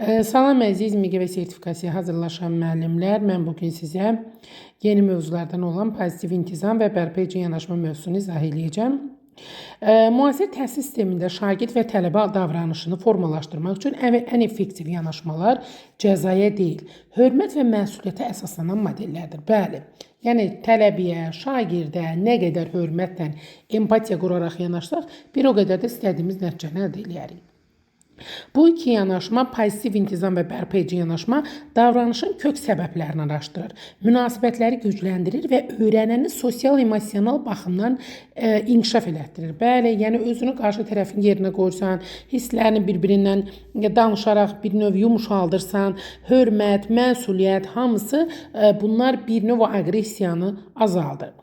Salam əziz MİQV sertifikasiyaya hazırlaşan müəllimlər. Mən bugün sizə yeni mövzulardan olan pozitiv intizam və bərpa edici yanaşma mövzusunu izah edəcəm. Müasir təhsil sistemində şagird və tələbə davranışını formalaşdırmaq üçün ən effektiv yanaşmalar cəzaya deyil, hörmət və məsuliyyətə əsaslanan modellərdir. Bəli, yəni tələbəyə, şagirdə nə qədər hörmətlə, empatiya quraraq yanaşsaq, bir o qədər də istədiyimiz nəticəni əldə edərik. Bu iki yanaşma, pozitiv intizam və bərpa edici yanaşma davranışın kök səbəblərini araşdırır, münasibətləri gücləndirir və öyrənəni sosial-emosional baxımdan inkişaf elətdirir. Bəli, yəni özünü qarşı tərəfin yerinə qoyursan, hisslərini bir-birindən danışaraq bir növ yumuşaldırsan, hörmət, məsuliyyət, hamısı bunlar bir növ aqressiyanı azaldır.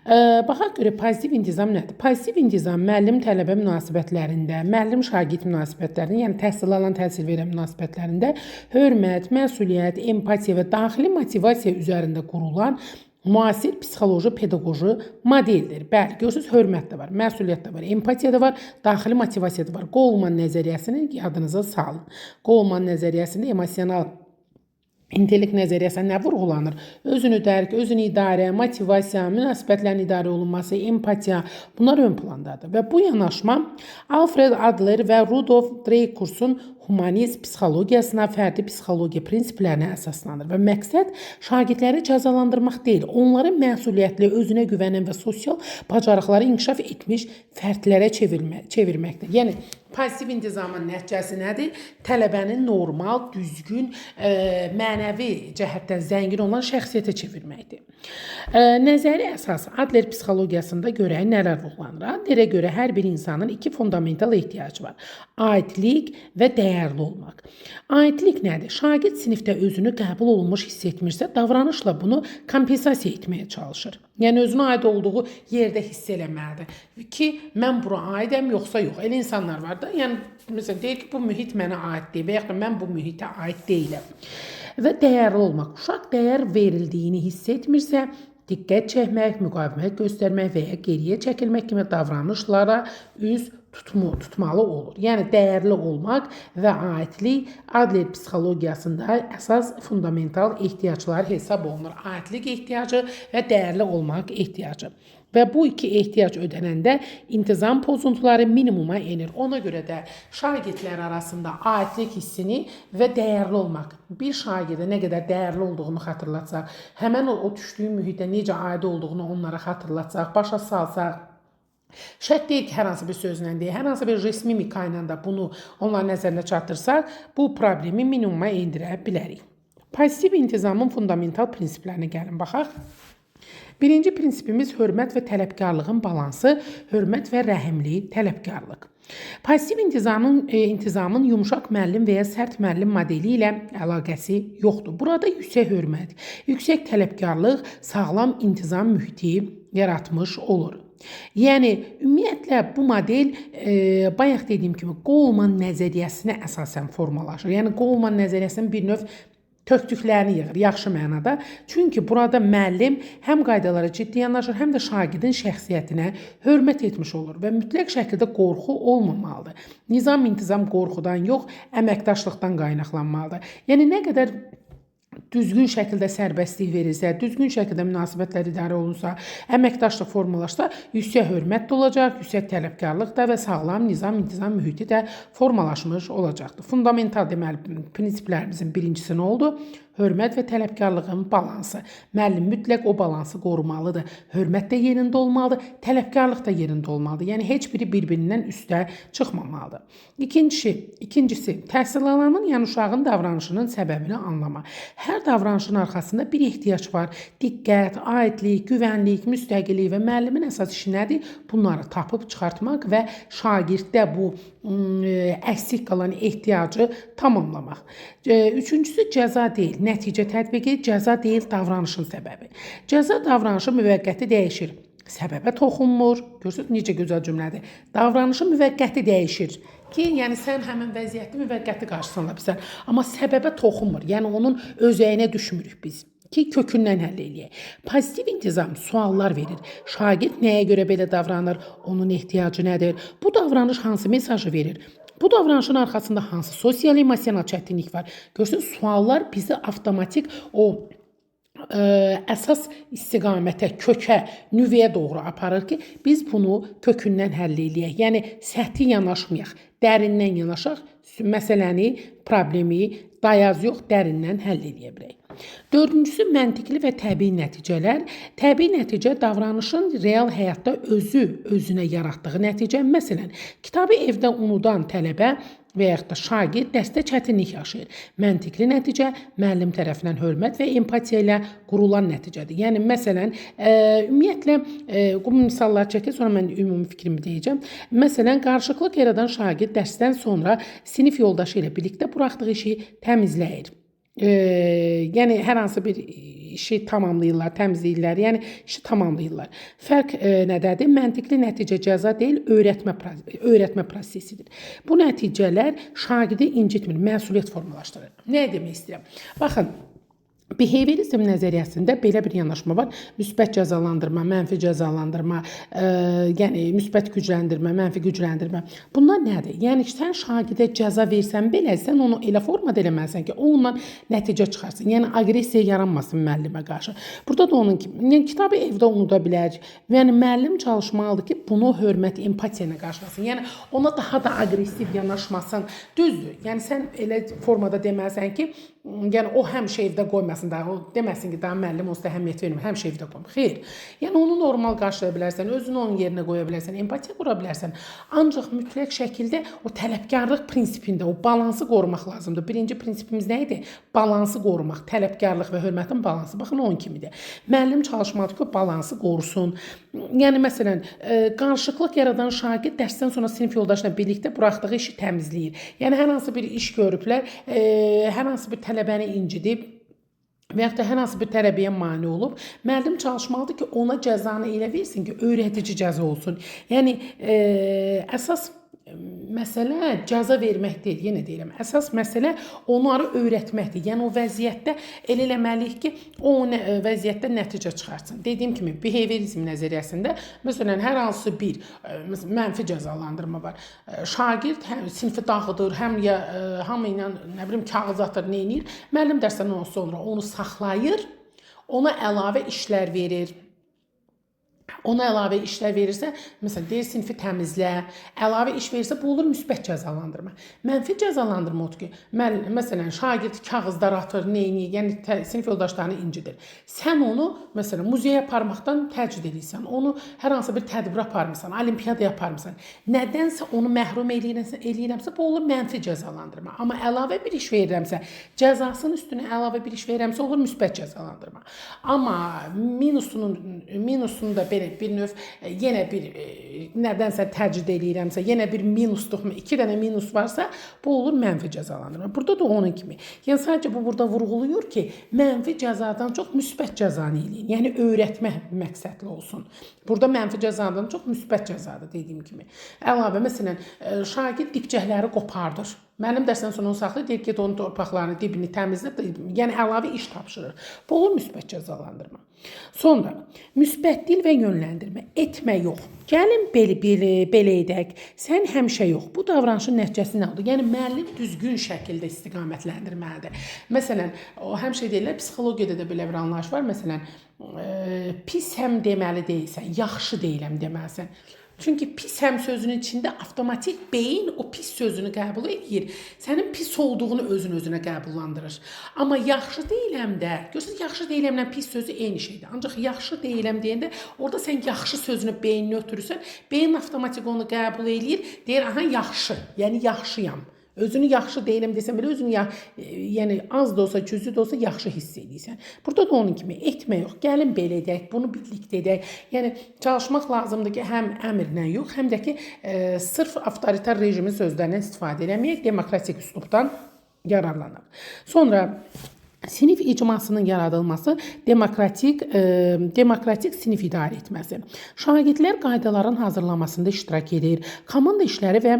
Baxaq görə pozitiv intizam nədir? Pozitiv intizam müəllim-tələbə münasibətlərində, müəllim-şagird münasibətlərində, yəni təhsil alan, təhsil verən münasibətlərində hörmət, məsuliyyət, empatiya və daxili motivasiya üzərində qurulan müasir psixoloji, pedaqoji modeldir. Bəli, görürsünüz, hörmət də var, məsuliyyət də var, empatiya da var, daxili motivasiya da var. Goleman nəzəriyyəsini yadınıza salın. Goleman nəzəriyyəsində emosional İntellekt nəzəriyyəsində nə vurğulanır? Özünü dərk, özünü idarə, motivasiya, münasibətlərin idarə olunması, empatiya, bunlar ön plandadır. Və bu yanaşma Alfred Adler və Rudolf Dreikurs'un humanizm psixologiyasına, fərdi psixologiya prinsiplərinə əsaslanır və məqsəd şagirdləri cəzalandırmaq deyil, onları məsuliyyətli, özünə güvənən və sosial bacarıqları inkişaf etmiş fərdlərə çevirməkdir. Yəni, pozitiv intizamın nəticəsi nədir? Tələbənin normal, düzgün, mənəvi cəhətdən zəngin olan şəxsiyyətə çevirməkdir. Nəzəri əsas Adler psixologiyasında görə nələr vurğulanır? Adlerə görə hər bir insanın iki fundamental ehtiyacı var. Aidlik və dəyərli olmaq. Aidlik nədir? Şagird sinifdə özünü qəbul olunmuş hiss etmirsə, davranışla bunu kompensasiya etməyə çalışır. Yəni, özünə aid olduğu yerdə hiss eləməlidir ki, mən bura aidəm, yoxsa yox. Elə insanlar var da, yəni, məsələn, deyir ki, bu mühit mənə aid deyil və yaxud da mən bu mühitə aid deyiləm. Və dəyərli olmaq. Uşaq dəyər verildiyini hiss etmirsə, diqqət çəkmək, müqavimət göstərmək və ya geriyə çəkilmək kimi davranışlara üz tutmalı olur. Yəni, dəyərli olmaq və aidlik Adler psixologiyasında əsas fundamental ehtiyaclar hesab olunur. Aidlik ehtiyacı və dəyərli olmaq ehtiyacı. Və bu iki ehtiyac ödənəndə intizam pozuntuları minimuma enir. Ona görə də şagirdlər arasında aidlik hissini və dəyərli olmaq, bir şagirdə nə qədər dəyərli olduğunu xatırlatsaq, həmən o düşdüyü mühitdə necə aid olduğunu onlara xatırlatsaq, başa salsaq, şərt deyil ki, hər hansı bir sözlə deyil, hər hansı bir resmi mimika ilə də bunu onların nəzərinə çatdırsaq, bu problemi minimuma endirə bilərik. Pozitiv intizamın fundamental prinsiplərinə gəlin, baxaq. Birinci prinsipimiz hörmət və tələbkarlığın balansı, hörmət və rəhimli tələbkarlıq. Pozitiv intizamın yumuşaq müəllim və ya sərt müəllim modeli ilə əlaqəsi yoxdur. Burada yüksək hörmət, yüksək tələbkarlıq, sağlam intizam mühiti yaratmış olur. Yəni, ümumiyyətlə, bu model bayaq dediyim kimi Goleman nəzəriyyəsinə əsasən formalaşır. Yəni, Goleman nəzəriyyəsinin bir növ tökdüklərini yığır, yaxşı mənada. Çünki burada müəllim həm qaydalara ciddi yanaşır, həm də şagirdin şəxsiyyətinə hörmət etmiş olur və mütləq şəkildə qorxu olmamalıdır. Nizam, intizam qorxudan yox, əməkdaşlıqdan qaynaqlanmalıdır. Yəni, nə qədər düzgün şəkildə sərbəstlik verilsə, düzgün şəkildə münasibətlər idarə olunsa, əməkdaşlıq formalaşsa, yüksək hörmət də olacaq, yüksək tələbkarlıq da və sağlam nizam, intizam mühiti də formalaşmış olacaqdır. Fundamental deməli prinsiplərimizin birincisi nə oldu? Hörmət və tələbkarlığın balansı. Müəllim mütləq o balansı qorumalıdır. Hörmət də yerində olmalıdır, tələbkarlıq da yerində olmalıdır. Yəni, heç biri bir-birindən üstə çıxmamalıdır. İkincisi, təhsil alanın, yəni uşağın davranışının səbəbini anlama. Hər davranışın arxasında bir ehtiyac var. Diqqət, aidlik, güvənlik, müstəqillik və müəllimin əsas işi nədir? Bunları tapıb çıxartmaq və şagirddə bu əksik qalan ehtiyacı tamamlamaq. Üçüncüsü, cəza deyil, nəticə tətbiqi, cəza deyil, davranışın səbəbi. Cəza davranışı müvəqqəti dəyişir. Səbəbə toxunmur. Görürsünüz, necə gözəl cümlədir. Davranışı müvəqqəti dəyişir ki, yəni sən həmin vəziyyətdə müvəqqəti qarşısına ala bilsən. Amma səbəbə toxunmur. Yəni onun özəyinə düşmürük biz ki, kökündən həll eləyək. Pozitiv intizam suallar verir. Şagird nəyə görə belə davranır? Onun ehtiyacı nədir? Bu davranış hansı mesajı verir? Bu davranışın arxasında hansı sosial emosional çətinlik var? Görürsünüz, suallar bizi avtomatik o əsas istiqamətə, kökə, nüvəyə doğru aparır ki, biz bunu kökündən həll eləyək. Yəni səthi yanaşmayaq, dərindən yanaşaq, məsələni, problemi dayaz yox, dərindən həll edə bilək. Dördüncüsü məntiqli və təbii nəticələr. Təbii nəticə davranışın real həyatda özünə yaratdığı nəticə. Məsələn, kitabı evdə unudan tələbə və yaxud da şagird dərsdə çətinlik yaşayır. Məntiqli nəticə müəllim tərəfindən hörmət və empatiya ilə qurulan nəticədir. Yəni məsələn, ümumiyyətlə bu misallar çəkir, sonra mən ümumi fikrimi deyəcəm. Məsələn, qarışıqlıq yaradan şagird dərsdən sonra sinif yoldaşı ilə birlikdə buraxdığı işi təmizləyir. Yəni hər hansı bir işi tamamlayırlar, təmizləyirlər, yəni işi tamamlayırlar. Fərq nədədir? Məntiqli nəticə cəza deyil, öyrətmə prosesidir. Bu nəticələr şagirdi incitmir, məsuliyyət formalaşdırır. Nə demək istəyirəm? Baxın, behaviorizm nəzəriyyəsində belə bir yanaşma var. Müsbət cəzalandırma, mənfi cəzalandırma, yəni müsbət gücləndirmə, mənfi gücləndirmə. Bunlar nədir? Yəni sən şagirdə cəza versən belə, sən onu elə formada eləməlisən ki, o ondan nəticə çıxarsın. Yəni aqressiya yaranmasın müəllimə qarşı. Burada da onun kimi, yəni kitabı evdə unuda bilər. Yəni müəllim çalışmalıdır ki, bunu hörmət, empatiya ilə qarşılasın. Yəni ona daha da aqressiv yanaşmasın. Düzdür. Yəni sən elə formada deməlisən ki, yəni o həmişə evdə qoymasın da, o deməsin ki, daha müəllim onsuz da əhəmiyyət vermir, həmişə evdə qoyma. Xeyr. Yəni onu normal qarşılaya bilərsən, özünü onun yerinə qoya bilərsən, empatiya qura bilərsən. Ancaq mütləq şəkildə o tələbkarlıq prinsipində o balansı qorumaq lazımdır. Birinci prinsipimiz nə idi? Balansı qorumaq, tələbkarlıq və hörmətin balansı. Baxın onun kimidir. Müəllim çalışmalıdır ki, o balansı qorusun. Yəni məsələn, qarışıqlıq yaradan şagird dərsdən sonra sinif yoldaşına birlikdə buraxdığı işi təmizləyir. Yəni hər hansı bir iş görüblər, hər hansı bir tələbəni incidib və yaxud da hər hansı bir tələbəyə mane olub, müəllim çalışmalıdır ki, ona cəzanı elə versin ki, öyrədici cəza olsun. Yəni əsas məsələ cəza vermək deyil, yenə deyirəm. Əsas məsələ onları öyrətməkdir. Yəni o vəziyyətdə elə eləməliyik ki, o vəziyyətdə nəticə çıxartsın. Dediyim kimi, behaviorizm nəzəriyyəsində məsələn hər hansı bir mənfi cəzalandırma var. Şagird həm sinfi dağıdır, həm ya hamı ilə nə bilim kağız atır, nə edir? Müəllim dərsdən sonra onu saxlayır, ona əlavə işlər verir. Ona əlavə işlər verirsə, məsələn, deyir sinfi təmizlə, əlavə iş verirsə, bu olur müsbət cəzalandırma. Mənfi cəzalandırma odur ki, məsələn, şagird kağızlar atır, neyini, yəni sinif yoldaşlarını incidir. Sən onu, məsələn, muzeyə aparmaqdan təcrid edirsən, onu hər hansı bir tədbirə aparmısan, olimpiyada aparmısan, nədənsə onu məhrum eləyirəmsə, bu olur mənfi cəzalandırma. Amma əlavə bir iş verirəmsə, cəzasının üstünə əlavə bir iş verirəmsə, olur müsbət cəzalandırma. Amma minusunu da belə bir növ yenə bir nədənsə təcrid eləyirəmsə, yenə bir minusluq, 2 dənə minus varsa, bu olur mənfi cəzalandırma. Burada da onun kimi. Yəni sadəcə bu burada vurğuluyur ki, mənfi cəzadan çox müsbət cəzanı eləyin. Yəni öyrətmə məqsədli olsun. Burada mənfi cəzadan çox müsbət cəzadır dediyim kimi. Əlavə məsələn, şagird dibçəkləri qopardır. Müəllim dərsdən sonra onu saxlayır, deyir ki, onun torpaqlarını, dibini təmizlə, yəni əlavə iş tapşırır. Bu olur müsbət cəzalandırma. Sonra müsbət dil və yönləndirmə. Etmə yox. Gəlin belə edək. Sən həmişə yox. Bu davranışın nəticəsi nə oldu? Yəni müəllim düzgün şəkildə istiqamətləndirməlidir. Məsələn, o həmişə deyirlər, psixologiyada da belə bir anlayış var. Məsələn, pisəm deməli deyilsən, yaxşı deyiləm deməlisən. Çünki pis həm sözünün içində avtomatik beyin o pis sözünü qəbul edir. Sənin pis olduğunu özünə qəbullandırır. Amma yaxşı deyiləm də, görürsünüz, yaxşı deyiləmlə pis sözü eyni şeydir. Ancaq yaxşı deyiləm deyəndə orada sən yaxşı sözünü beyninə ötürürsən, beyin avtomatik onu qəbul edir, deyir, aha yaxşı, yəni yaxşıyam. Özünü yaxşı deyiləm desən belə, özünü yəni az da olsa, cüzi də olsa yaxşı hiss edirsən. Burada da onun kimi etmə yox, gəlin belə edək, bunu birlikdə edək. Yəni çalışmaq lazımdır ki, həm əmrlə yox, həm də ki, sırf avtoritar rejimin sözlərindən istifadə eləməyək, demokratik üslubdan yararlanaq. Sonra sinif icmasının yaradılması, demokratik sinif idarə etməsi. Şagirdlər qaydaların hazırlanmasında iştirak edir. Komanda işləri və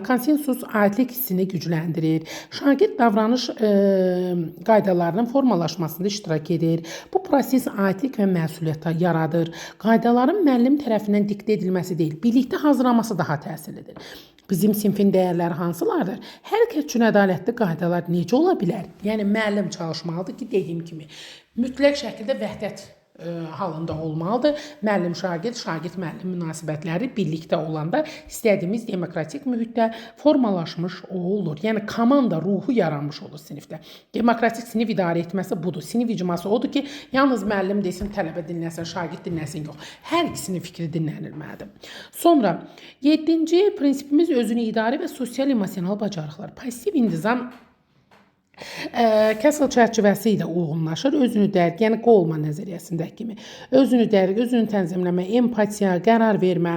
konsensus aidlik hissini gücləndirir. Şagird davranış qaydalarının formalaşmasında iştirak edir. Bu proses aidlik və məsuliyyət yaradır. Qaydaların müəllim tərəfindən diktə edilməsi deyil, birlikdə hazırlanması daha təsirlidir. bizim sinfin dəyərləri hansılardır? Hər kəs üçün ədalətli qaydalar necə ola bilər? Yəni müəllim çalışmalıdır ki, dediyim kimi mütləq şəkildə vəhdət halında olmalıdır. Müəllim şagird, şagird müəllim münasibətləri birlikdə olanda istədiyimiz demokratik mühitdə formalaşmış olur. Yəni komanda ruhu yaranmış olur sinifdə. Demokratik sinif idarə etməsi budur. Sinif icması odur ki, yalnız müəllim desin, tələbə dinləsin, şagird dinləsin, yox. Hər ikisinin fikri dinlənilməlidir. Sonra 7-ci prinsipimiz özünü idarə və sosial emosional bacarıqlar. Pasiv intizam Kessel çərçivəsi ilə uyğunlaşır. Özünü dərk, yəni Goleman nəzəriyyəsindəki kimi. Özünü dərk, özünü tənzimləmə, empatiya, qərar vermə,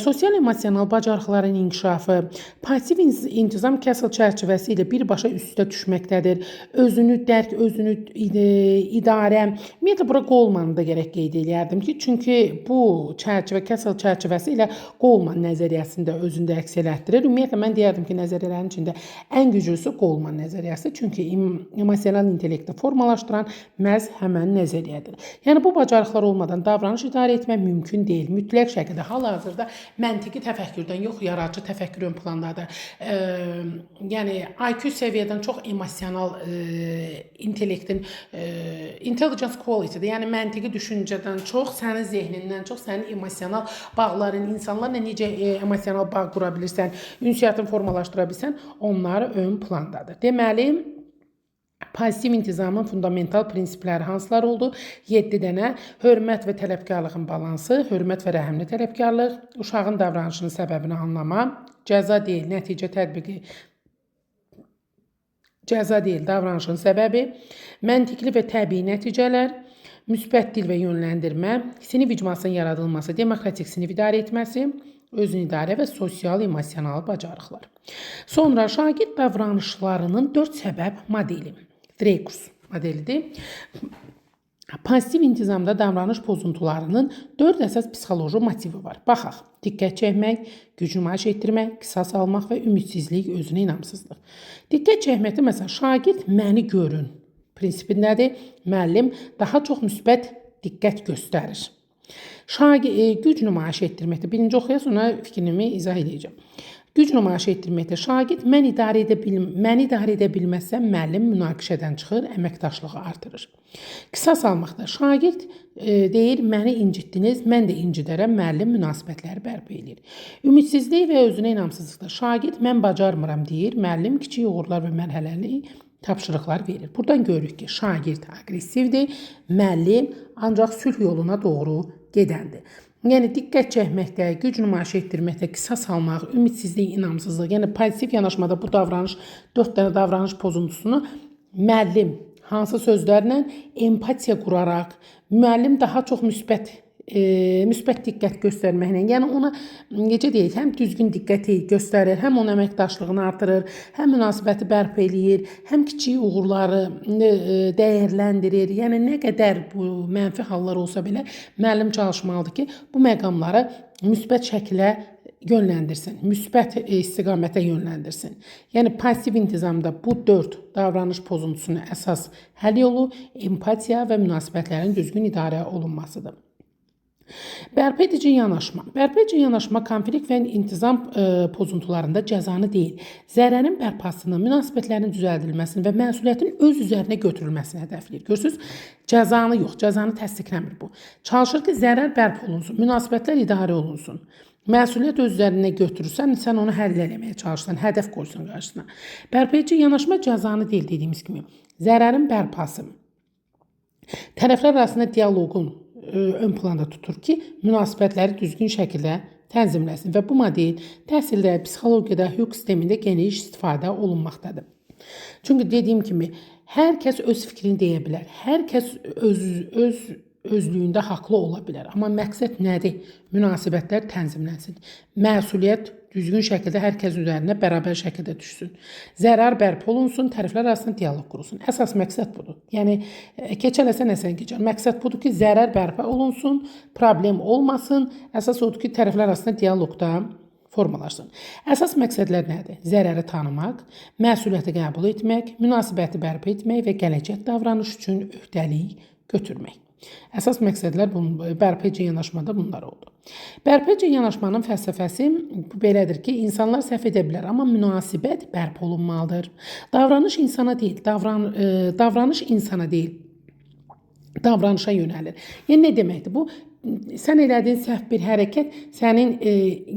sosial emosional bacarıqların inkişafı, pasiv intizam Kessel çərçivəsi ilə birbaşa üstə düşməkdədir. Özünü dərk, özünü idarə. Ümumiyyətlə, bura Golemanı da gərək qeyd edərdim ki, çünki bu çərçivə Kessel çərçivəsi ilə Goleman nəzəriyyəsində özündə əks elətdirir. Ümumiyyətlə, mən deyərdim ki, nəzəriyyələrin içində ən güclüsü Goleman nəzəriyyəsi. Çünki emosional intellekti formalaşdıran məhz həmən nəzəriyyədir. Yəni, bu bacarıqlar olmadan davranış idarə etmək mümkün deyil. Mütləq şəkildə hal-hazırda məntiqi təfəkkürdən yox, yaradıcı təfəkkür ön plandadır. Yəni, IQ səviyyədən çox emosional intellektin intelligence quality'dir. Yəni, məntiqi düşüncədən çox, sənin zehnindən çox, sənin emosional bağların, insanlarla necə emosional bağ qura bilirsən, ünsiyyətini formalaşdıra bilirsən, onlar ön plandadır. Deməli, pozitiv intizamın fundamental prinsipləri hansılar oldu? 7 dənə. Hörmət və tələbkarlığın balansı, hörmət və rəhimli tələbkarlıq, uşağın davranışının səbəbini anlama, cəza deyil, nəticə tətbiqi, cəza deyil, davranışın səbəbi, məntiqli və təbii nəticələr, müsbət dil və yönləndirmə, sinif icmasının yaradılması, demokratik sinif idarə etməsi, özünü idarə və sosial emosional bacarıqlar. Sonra şagird davranışlarının 4 səbəb modeli. Dreykus modelidir. Pozitiv intizamda davranış pozuntularının 4 əsas psixoloji motivi var. Baxaq, diqqət çəkmək, güc nümayiş etdirmək, qisas almaq və ümidsizlik, özünə inamsızlıq. Diqqət çəkməkdə məsələn, şagird məni görün prinsipindədir. Müəllim daha çox müsbət diqqət göstərir. Güc nümayiş etdirməkdə. Birinci oxuya sonra fikrimi izah edəcəm. Güc nümayiş etdirməkdə şagird məni idarə edə bilməzsə müəllim münaqişədən çıxır, əməkdaşlığı artırır. Qisas almaqda şagird deyir, məni incitdiniz, mən də incidərəm, müəllim münasibətləri bərpa edir. Ümidsizlik və özünə inamsızlıqda şagird mən bacarmıram deyir, müəllim kiçik uğurlar və mərhələli tapşırıqlar verir. Buradan görürük ki, şagird aqressivdir, müəllim ancaq sülh yoluna doğru gedəndir. Yəni, diqqət çəkməkdə, güc nümayiş etdirməkdə, qisas almaq, ümidsizlik, inamsızlıq, yəni pozitiv yanaşmada bu davranış, 4 dənə davranış pozuntusunu müəllim hansı sözlərlə empatiya quraraq, müəllim daha çox müsbət diqqət göstərməklə, yəni ona necə deyək, həm düzgün diqqəti göstərir, həm onun əməkdaşlığını artırır, həm münasibəti bərpa eləyir, həm kiçik uğurları dəyərləndirir. Yəni nə qədər bu mənfi hallar olsa belə müəllim çalışmalıdır ki, bu məqamları müsbət şəklə yönləndirsin, müsbət istiqamətə yönləndirsin. Yəni pasiv intizamda bu 4 davranış pozuntusunu əsas həll yolu empatiya və münasibətlərin düzgün idarə olunmasıdır. Bərpa edici yanaşma. Bərpa edici yanaşma konflikt və intizam pozuntularında cəzanı deyil, zərərin bərpasını, münasibətlərin düzəldilməsini və məsuliyyətin öz üzərinə götürülməsini hədəfləyir. Görürsünüz, cəzanı yox, cəzanı təsdiqləmir bu. Çalışır ki, zərər bərpa olunsun, münasibətlər idarə olunsun. Məsuliyyət öz üzərinə götürürsən, sən onu həll eləməyə çalışsan, hədəf qoysun qarşısına. Bərpa edici yanaşma cəzanı deyil dediyimiz kimi, zərərin bərpası. Tərəflər arasında dialoqun ön planda tutur ki, münasibətləri düzgün şəkildə tənzimləsin və bu model təhsildə, psixologiyada, hüquq sistemində geniş istifadə olunmaqdadır. Çünki dediyim kimi, hər kəs öz fikrini deyə bilər, hər kəs özlüyündə haqlı ola bilər. Amma məqsəd nədir? Münasibətlər tənzimlənsin. Məsuliyyət düzgün şəkildə hər kəs üzərinə bərabər şəkildə düşsün. Zərər bərpa olunsun, tərəflər arasında dialoq qurulsun. Əsas məqsəd budur. Yəni, keçələsə nəsən keçər. Məqsəd budur ki, zərər bərpa olunsun, problem olmasın. Əsas odur ki, tərəflər arasında dialoqda formalaşsın. Əsas məqsədlər nədir? Zərəri tanımaq, məsuliyyəti qəbul etmək, münasibəti bərpa etmək və gələcək davranış üçün öhdəlik götürmək. Əsas məqsədlər bərpa-edici yanaşmada bunlar oldu. Bərpa-edici yanaşmanın fəlsəfəsi belədir ki, insanlar səhv edə bilər, amma münasibət bərpa olunmalıdır. Davranış insana deyil, davranış insana deyil, davranışa yönəlir. Yəni nə deməkdir bu? Sən elədiyin səhv bir hərəkət sənin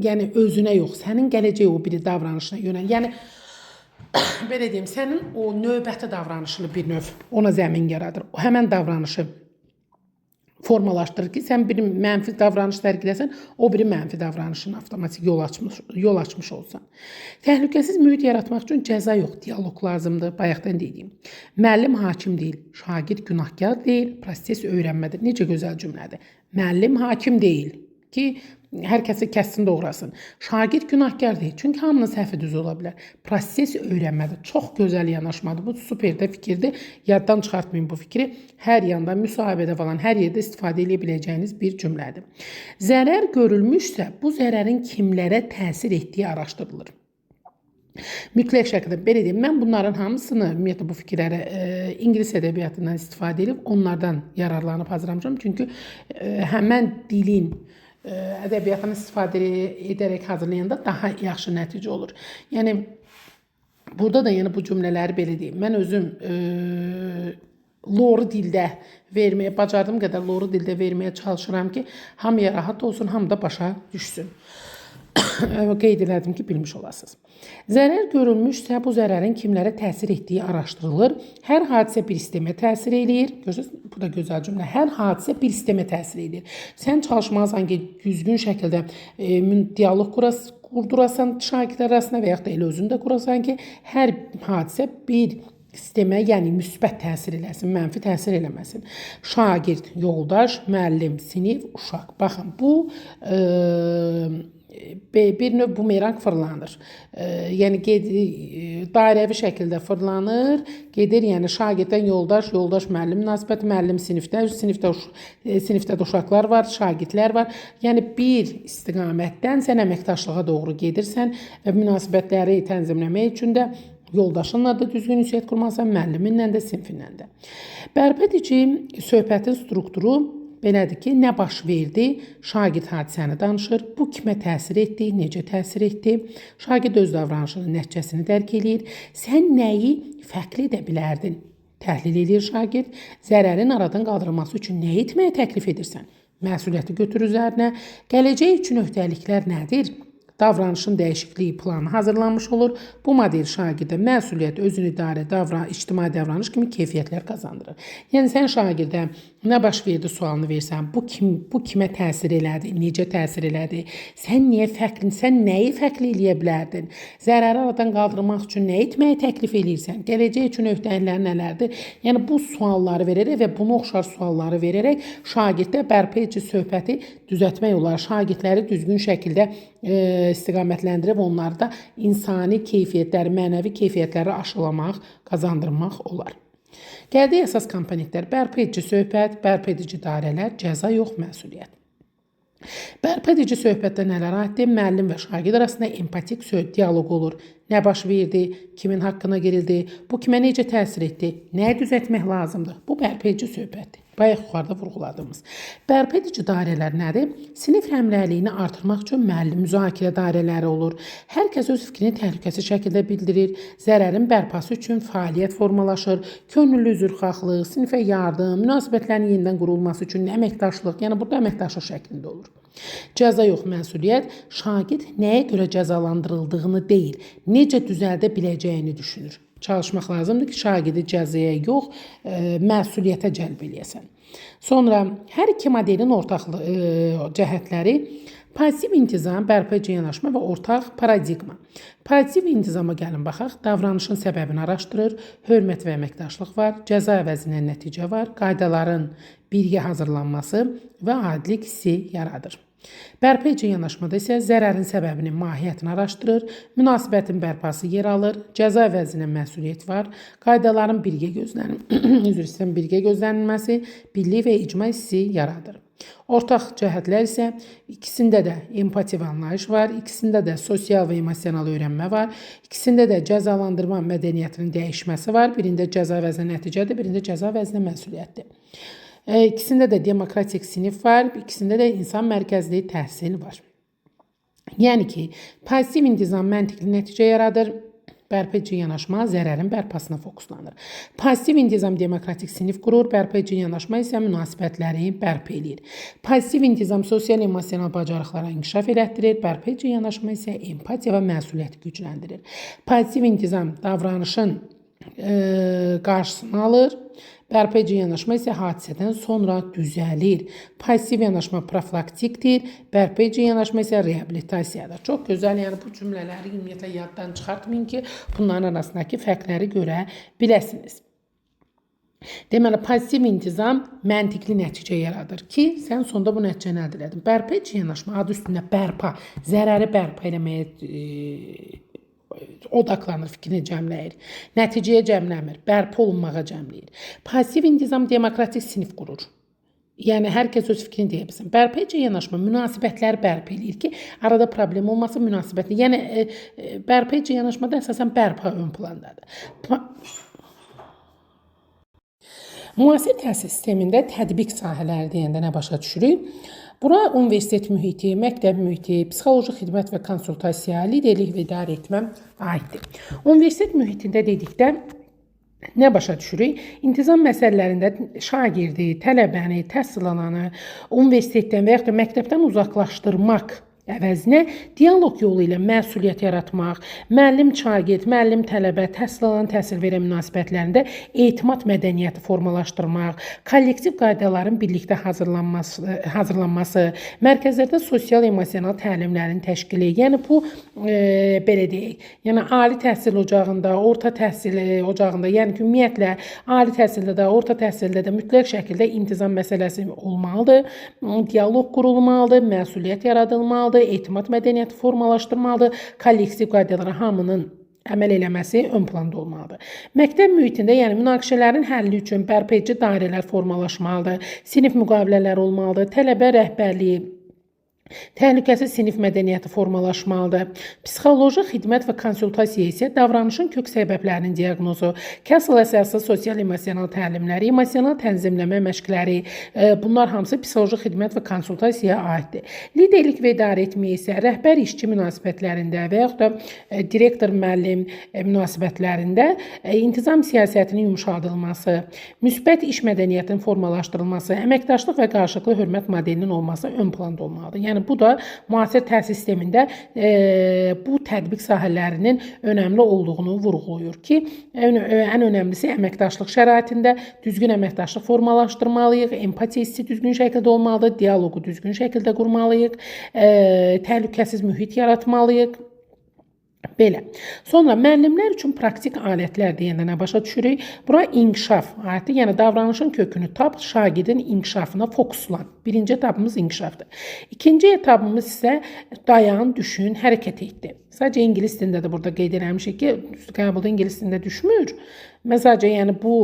yəni özünə yox, sənin gələcək o biri davranışına yönəlir. Yəni belə deyim, sənin o növbəti davranışını bir növ ona zəmin yaradır. O həmin davranışı formalaşdırır ki, sən bir mənfi davranış sərgiləsən, o biri mənfi davranışın avtomatik yol açmış olsan. Təhlükəsiz mühit yaratmaq üçün cəza yox, dialoq lazımdır. Bayaqdan dediyim. Müəllim hakim deyil, şagird günahkar deyil, proses öyrənmədir. Necə gözəl cümlədir. Müəllim hakim deyil ki, hər kəsi kəssin doğrasın. Şagird günahkar deyil. Çünki hamının səhvi düz ola bilər. Proses öyrənmədir. Çox gözəl yanaşmadır. Bu super də fikirdir. Yaddan çıxartmayın bu fikri. Hər yanda, müsahibədə falan hər yerdə istifadə edə biləcəyiniz bir cümlədir. Zərər görülmüşsə, bu zərərin kimlərə təsir etdiyi araşdırılır. Mütləq şəkildə belə deyim, mən bunların hamısını ümumiyyətlə bu fikirləri ingilis ədəbiyyatından istifadə edib onlardan yararlanıb hazırlamışam. Çünki həmən dilin ədəbiyyatını istifadə edərək hazırlayanda daha yaxşı nəticə olur. Yəni burada da bu cümlələri belə deyim. Mən özüm loru dildə verməyə, bacardığım qədər loru dildə verməyə çalışıram ki, hamıya rahat olsun, hamı da başa düşsün. Qeyd elədim ki, bilmiş olasınız. Zərər görülmüşsə, bu zərərin kimlərə təsir etdiyi araşdırılır. Hər hadisə bir sistemə təsir eləyir. Görürsünüz, bu da gözəl cümlə. Hər hadisə bir sistemə təsir edir. Sən çalışmalısan ki, düzgün şəkildə dialoq qurdurasan şagirdlər arasında və yaxud da elə özün də qurasan ki, hər hadisə bir sistemə, yəni müsbət təsir eləsin, mənfi təsir eləməsin. Şagird, yoldaş, müəllim, sinif, uşaq. Baxın, bu bir növ bumerang fırlanır. Yəni dairəvi şəkildə fırlanır, gedir, yəni şagirddən yoldaş, yoldaş müəllim münasibəti, müəllim sinifdə uşaqlar var, şagirdlər var. Yəni bir istiqamətdən sən əməkdaşlığa doğru gedirsən və münasibətləri tənzimləmək üçün də yoldaşınla da düzgün ünsiyyət qurmalısan, müəlliminlə də, sinfinlə də. Bərpa-edici söhbətin strukturu belədir ki, nə baş verdi? Şagird hadisəni danışır. Bu kimə təsir etdi? Necə təsir etdi? Şagird öz davranışının nəticəsini dərk eləyir. Sən nəyi fərqli edə bilərdin? Təhlil edir şagird. Zərərin aradan qaldırılması üçün nə etməyə təklif edirsən? Məsuliyyəti götür üzərinə. Gələcək üçün öhdəliklər nədir? Davranışın dəyişikliyi planı hazırlanmış olur. Bu model şagirdə məsuliyyət, özünü idarə, ictimai davranış kimi keyfiyyətlər qazandırır. Yəni sən şagirdə nə baş verdi sualını versən, bu kimə təsir elədi, necə təsir elədi, sən nəyi fərqli eləyə bilərdin, zərəri aradan qaldırmaq üçün nə etməyi təklif eləyirsən, gələcək üçün öhdəliklər nələrdir? Yəni bu sualları verərək və buna oxşar sualları verərək şagirddə bərpa-edici söhbəti düzəltmək olar. Şagirdləri düzgün şəkildə istiqamətləndirib onlarda insani keyfiyyətləri, mənəvi keyfiyyətləri aşılamaq, qazandırmaq olar. Gəldiyi əsas komponentlər: bərpa-edici söhbət, bərpa-edici dairələr, cəza yox, məsuliyyət. Bərpa-edici söhbətdə nələr aiddir? Müəllim və şagird arasında empatik dialoq olur. Nə baş verdi? Kimin haqqına girildi? Bu kimə necə təsir etdi? Nəyə düzəltmək lazımdır? Bu bərpa-edici söhbətdir. Bayaq yuxarıda vurğuladığımız. Bərpa-edici dairələr nədir? Sinif həmrəyliyini artırmaq üçün müəllim müzakirə dairələri olur. Hər kəs öz fikrini təhlükəsiz şəkildə bildirir. Zərərin bərpası üçün fəaliyyət formalaşır. Könüllü üzrxahlıq, sinifə yardım, münasibətlərin yenidən qurulması üçün əməkdaşlıq, yəni burada əməkdaşlıq şəklində olur. Cəza yox, məsuliyyət. Şagird nəyə görə cəzalandırıldığını deyil, necə düzəldə biləcəyini düşünür. Çalışmaq lazımdır ki, şagirdi cəzaya yox, məsuliyyətə cəlb eləyəsən. Sonra hər iki modelin ortaq cəhətləri: pozitiv intizam, bərpa-edici yanaşma və ortaq paradigma. Pozitiv intizama gəlin baxaq. Davranışın səbəbini araşdırır, hörmət və əməkdaşlıq var, cəza əvəzinə nəticə var, qaydaların birgə hazırlanması və adilik hissi yaradır. Bərpa-edici yanaşmada isə zərərin səbəbinin mahiyyətini araşdırır, münasibətin bərpası yer alır, cəza əvəzinə məsuliyyət var, qaydaların birgə gözlənilməsi, birlik və icma hissi yaradır. Ortaq cəhətlər isə ikisində də empatik anlayış var, ikisində də sosial və emosional öyrənmə var, ikisində də cəzalandırma mədəniyyətinin dəyişməsi var, birində cəza əvəzinə nəticədir, birində cəza əvəzinə məsuliyyətdir. İkisində də demokratik sinif var, ikisində də insan mərkəzli təhsil var. Yəni ki, pozitiv intizam məntiqli nəticə yaradır. Bərpa-edici yanaşma zərərin bərpasına fokuslanır. Pozitiv intizam demokratik sinif qurur, bərpa-edici yanaşma isə münasibətləri bərpa edir. Pozitiv intizam sosial-emosional bacarıqlara inkişaf elətdirir, bərpa-edici yanaşma isə empatiya və məsuliyyəti gücləndirir. Pozitiv intizam davranışın qarşısını alır. Bərpa-edici yanaşma isə hadisədən sonra düzəlir. Pasiv yanaşma profilaktikdir. Bərpa-edici yanaşma isə reabilitasiyadır. Çox gözəl, yəni bu cümlələri ümumiyyətlə yaddan çıxartmayın ki, bunların arasındakı fərqləri görə biləsiniz. Deməli, pozitiv intizam məntiqli nəticə yaradır ki, sən sonda bu nəticəni əldə edin. Bərpa-edici yanaşma adı üstündə bərpa, zərəri bərpa eləməyə odaklanır, fikrini cəmləyir. Nəticəyə cəmləmir, bərpa olunmağa cəmləyir. Pasiv intizam demokratik sinif qurur. Yəni, hər kəs öz fikrini deyə bilsin. Bərpa-edici yanaşma münasibətləri bərpa edir ki, arada problem olmasa münasibətli. Yəni, bərpa-edici yanaşmada əsasən bərpa ön plandadır. Müasir təhsil sistemində tətbiq sahələri deyəndə nə başa düşürük? Bura universitet mühiti, məktəb mühiti, psixoloji xidmət və konsultasiya, liderlik və idarə etmə aiddir. Universitet mühitində dedikdə nə başa düşürük? İntizam məsələlərində şagirdi, tələbəni, təhsil alanı universitetdən və yaxud da məktəbdən uzaqlaşdırmaq əvəzinə dialoq yolu ilə məsuliyyət yaratmaq, müəllim-şagird, müəllim-tələbə, təhsil alan, təhsil verən münasibətlərində etimad mədəniyyəti formalaşdırmaq, kollektiv qaydaların birlikdə hazırlanması, mərkəzlərdə sosial-emosional təlimlərin təşkili, yəni bu, belə deyək, yəni ali təhsil ocağında, orta təhsil ocağında, yəni ki, ümumiyyətlə, ali təhsildə də, orta təhsildə də mütləq şəkildə intizam məsələsi olmalıdır, dialoq qurulmalıdır, məsuliyyət yaradılmalıdır, etimad mədəniyyəti formalaşdırmalıdır, kollektiv qaydalara hamının əməl eləməsi ön planda olmalıdır. Məktəb mühitində, yəni münaqişələrin həlli üçün bərpa-edici dairələr formalaşmalıdır, sinif müqavilələri olmalıdır, tələbə rəhbərliyi, təhlükəsiz sinif mədəniyyəti formalaşmalıdır. Psixoloji xidmət və konsultasiya isə davranışın kök səbəblərinin diaqnozu, Castle əsaslı sosial-emosional təlimləri, emosional tənzimləmə məşqləri, bunlar hamısı psixoloji xidmət və konsultasiyaya aiddir. Liderlik və idarə etmə isə rəhbər-işçi münasibətlərində və yaxud da direktor-müəllim münasibətlərində intizam siyasətinin yumşaldılması, müsbət iş mədəniyyətinin formalaşdırılması, əməkdaşlıq və qarşılıqlı hörmət modelinin olması ön planda olmalıdır. Yəni, bu da müasir təhsil sistemində bu tətbiq sahələrinin önəmli olduğunu vurğulayır ki, ən önəmlisi əməkdaşlıq şəraitində düzgün əməkdaşlıq formalaşdırmalıyıq, empatiya hissi düzgün şəkildə olmalıdır, dialoqu düzgün şəkildə qurmalıyıq, təhlükəsiz mühit yaratmalıyıq. Belə. Sonra müəllimlər üçün praktik alətlər deyəndə nə başa düşürük? Bura inkişaf aləti, yəni davranışın kökünü tap, şagirdin inkişafına fokuslan. Birinci etapımız inkişafdır. İkinci etapımız isə dayan, düşün, hərəkət etdi. Sadəcə ingilis dilində də burada qeyd eləmişik ki, qəbulda ingilis dilində düşmür. Məsəlcə, yəni bu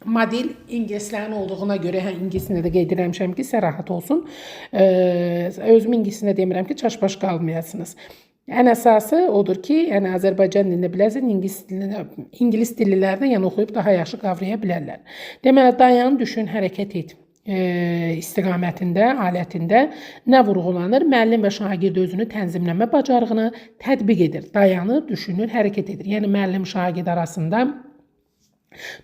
model ingilislərin olduğuna görə, ingilisində də qeyd eləmişəm ki, sizə rahat olsun. Özüm ingilisində demirəm ki, çaşbaş qalmayasınız. Ən əsası odur ki, yəni Azərbaycan dilində bilərsiniz, ingilis dillilərdən yəni oxuyub daha yaxşı qavraya bilərlər. Deməli, dayan, düşün, hərəkət et istiqamətində, alətində nə vurğulanır? Müəllim və şagird özünü tənzimləmə bacarığını tətbiq edir. Dayanır, düşünür, hərəkət edir. Yəni, müəllim-şagird arasında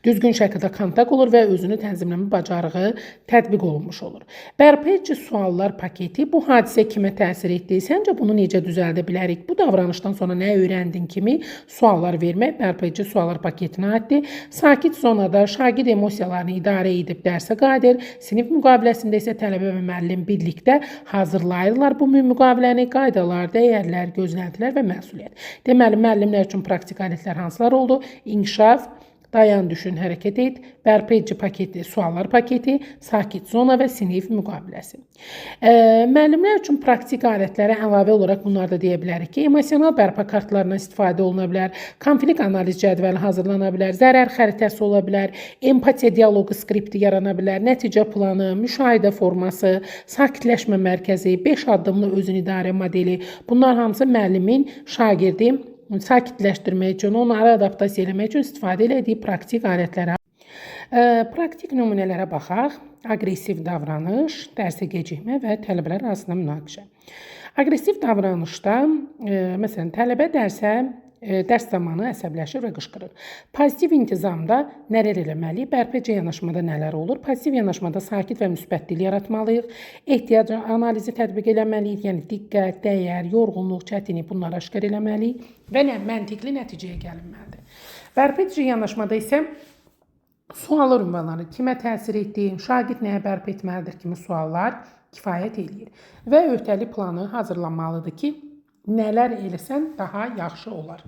düzgün şəkildə kontakt olur və özünü tənzimləmə bacarığı tətbiq olunmuş olur. Bərpa-edici suallar paketi bu hadisə kimə təsir etdi? Səncə bunu necə düzəldə bilərik? Bu davranışdan sonra nə öyrəndin kimi suallar vermək bərpa-edici suallar paketinə aiddir. Sakit zonada şagird emosiyalarını idarə edib dərsə qadir, sinif müqaviləsində isə tələbə və müəllim birlikdə hazırlayırlar bu müqaviləni, qaydalar, dəyərlər, gözləntilər və məsuliyyət. Deməli, müəllimlər üçün praktik alətlər hansılar oldu? İnkişaf, dayan, düşün, hərəkət et, bərpa-edici paketi, suallar paketi, sakit zona və sinif müqaviləsi. Müəllimlər üçün praktik alətlərə əlavə olaraq bunlar da deyə bilərik ki, emosional bərpa kartlarından istifadə oluna bilər, konflikt analiz cədvəli hazırlana bilər, zərər xəritəsi ola bilər, empatiya dialoqu skripti yarana bilər, nəticə planı, müşahidə forması, sakitləşmə mərkəzi, 5 addımlı özün idarə modeli, bunlar hamısı müəllimin şagirdi sakitləşdirmək üçün, onları adaptasiya eləmək üçün istifadə elədiyi praktik alətlərə. Praktik nümunələrə baxaq. Aqressiv davranış, dərsə gecikmə və tələbələr arasında münaqişə. Aqressiv davranışda, məsələn, tələbə dərs zamanı əsəbləşir və qışqırır. Pozitiv intizamda nələr eləməliyik? Bərpəcə yanaşmada nələr olur? Pozitiv yanaşmada sakit və müsbət dil yaratmalıyıq. Ehtiyac analizi tətbiq eləməliyik. Yəni diqqət, dəyər, yorğunluq, çətinlik bunları aşkar eləməliyik və məntiqli nəticəyə gəlinməlidir. Bərpəcə yanaşmada isə suallar ünvanları kimə təsir etdi, şagird nəyə bərpa etməlidir kimi suallar kifayət eləyir və öhdəlik planı hazırlanmalıdır ki, nələr eləsən daha yaxşı olar.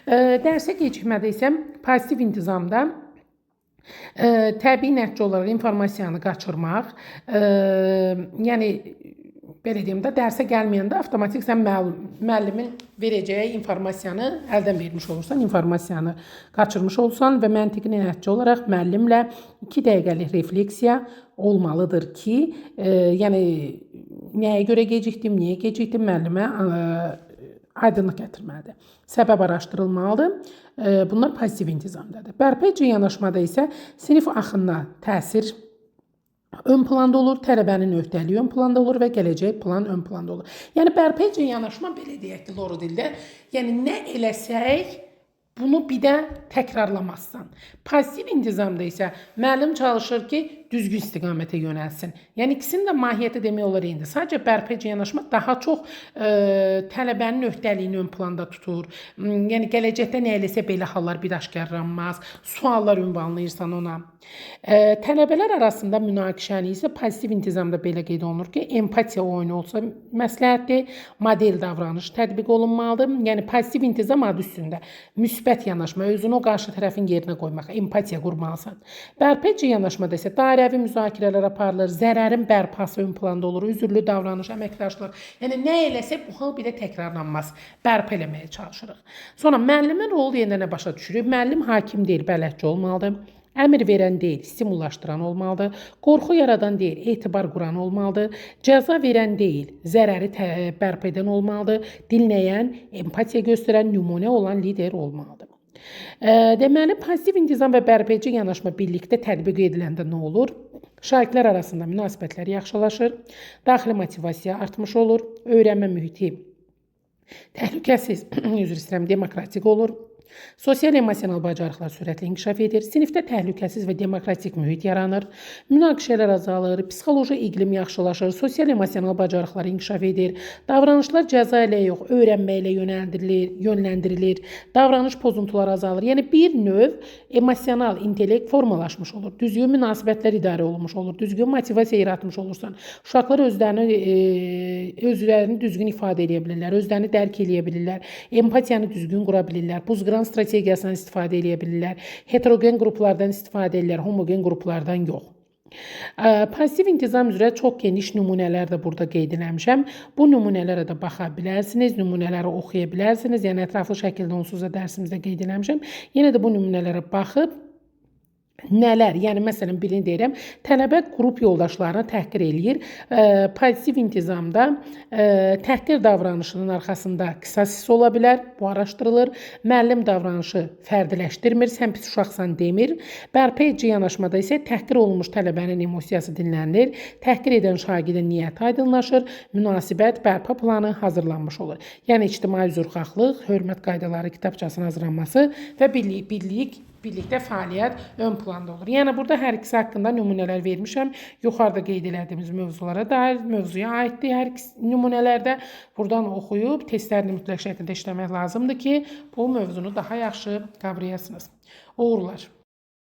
Dərsə gecikmədə isə pozitiv intizamda təbii nəticə olaraq informasiyanı qaçırmaq, yəni belə deyim də, dərsə gəlməyəndə avtomatik sən müəllimin verəcəyi informasiyanı əldən vermiş olursan, informasiyanı qaçırmış olsan və məntiqli nəticə olaraq müəllimlə 2 dəqiqəlik refleksiya olmalıdır ki, yəni nəyə görə gecikdim, niyə gecikdim müəllimə aydınlıq gətirməlidir. Səbəb araşdırılmalıdır. Bunlar pozitiv intizamdadır. Bərpəcə yanaşmada isə sinif axınına təsir ön planda olur, tələbənin öhdəliyi ön planda olur və gələcək plan ön planda olur. Yəni bərpəcə yanaşma belə deyək ki, loru dildə, yəni nə eləsək bunu bir də təkrarlamazsan. Pozitiv intizamda isə müəllim çalışır ki, düzgün istiqamətə yönəlsin. Yəni ikisinin də mahiyyəti demək olar eynidir. Sadəcə bərpəcə yanaşma daha çox tələbənin öhdəliyini ön planda tutur. Yəni gələcəkdə nə eləsə belə hallar bir aşkarlanmaz. Suallar ünvanlayırsan ona. Tələbələr arasında münaqişəni isə pozitiv intizamda belə qeyd olunur ki, empatiya oyunu olsa məsləhətdir, model davranış tətbiq olunmalıdır. Yəni pozitiv intizam adı üstündə müsbət yanaşma, özünü o qarşı tərəfin yerinə qoymaq, empatiya qurmalısan. Bərpəcə yanaşmada isə dairəvi müzakirələr aparılır, zərərin bərpası ön planda olur, üzürlü davranış, əməkdaşlıq. Yəni nə eləsə bu hal bir də təkrarlanmaz. Bərpa eləməyə çalışırıq. Sonra müəllimin rolu yenə nə başa düşürük? Müəllim hakim deyil, bələdçi olmalıdır. Əmr verən deyil, stimullaşdıran olmalıdır. Qorxu yaradan deyil, etibar quran olmalıdır. Cəza verən deyil, zərəri bərpa edən olmalıdır. Dinləyən, empatiya göstərən, nümunə olan lider olmalıdır. Deməli, pozitiv intizam və bərpəcə yanaşma birlikdə tətbiq ediləndə nə olur? Şagirdlər arasında münasibətlər yaxşılaşır, daxili motivasiya artmış olur, öyrənmə mühiti təhlükəsiz, demokratik olur. Sosial emosional bacarıqlar sürətlə inkişaf edir, sinifdə təhlükəsiz və demokratik mühit yaranır, münaqişələr azalır, psixoloji iqlim yaxşılaşır, sosial emosional bacarıqlar inkişaf edir, davranışlar cəza ilə yox, öyrənmə ilə yönləndirilir, davranış pozuntuları azalır. Yəni bir növ emosional intellekt formalaşmış olur, düzgün münasibətlər idarə olunmuş olur, düzgün motivasiya yaratmış olursan, uşaqlar özlərini düzgün ifadə edə bilirlər, özlərini dərk edə bilirlər, empatiyanı düzgün qura bilirlər, buzqıran strategiyasından istifadə edə bilirlər, heterogen qruplardan istifadə edirlər, homogen qruplardan yox. Pozitiv intizam üzrə çox geniş nümunələr də burada qeyd eləmişəm. Bu nümunələrə də baxa bilərsiniz, nümunələri oxuya bilərsiniz. Yəni ətraflı şəkildə onsuz da dərsimizdə qeyd eləmişəm. Yenə də bu nümunələrə baxıb nələr, yəni məsələn birini deyirəm, tələbə qrup yoldaşlarını təhqir eləyir. Pozitiv intizamda təhqir davranışının arxasında qisas hissi ola bilər, bu araşdırılır. Müəllim davranışı fərdiləşdirmir, sən pis uşaqsan demir. Bərpəcə yanaşmada isə təhqir olunmuş tələbənin emosiyası dinlənilir, təhqir edən şagirdin niyyəti aydınlaşır, münasibət bərpa planı hazırlanmış olur. Yəni ictimai üzrxahlıq, hörmət qaydaları kitabçasının hazırlanması və birlikdə fəaliyyət ön planda olur. Yəni burada hər ikisi haqqında nümunələr vermişəm. Yuxarıda qeyd elədiyimiz mövzulara dair, mövzuya aiddir hər ikisi nümunələrdə. Buradan oxuyub testlərini mütləq şəkildə işləmək lazımdır ki, bu mövzunu daha yaxşı qavrayasınız. Uğurlar.